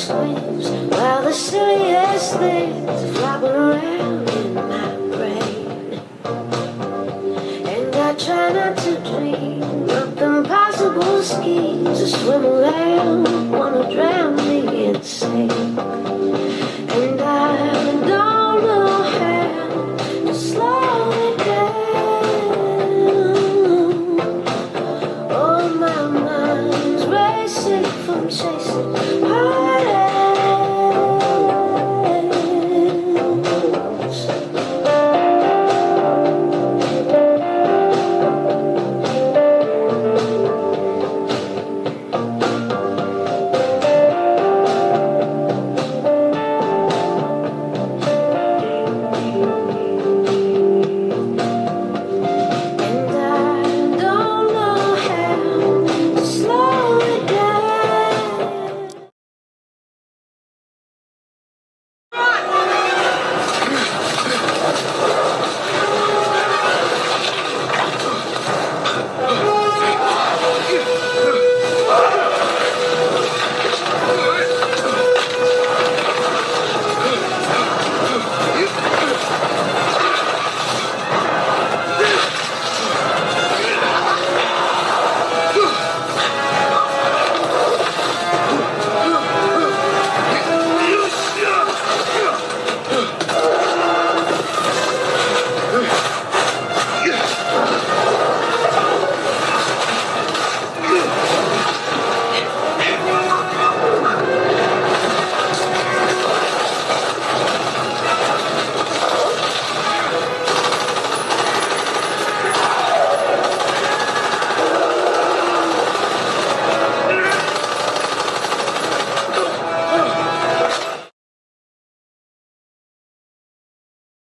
sweeps while the silliest things are flopping around in my brain. And I try not to dream of impossible schemes to swim around, wanna drown me insane. And I don't know how to slow it down. Oh, my mind's racing from chasing.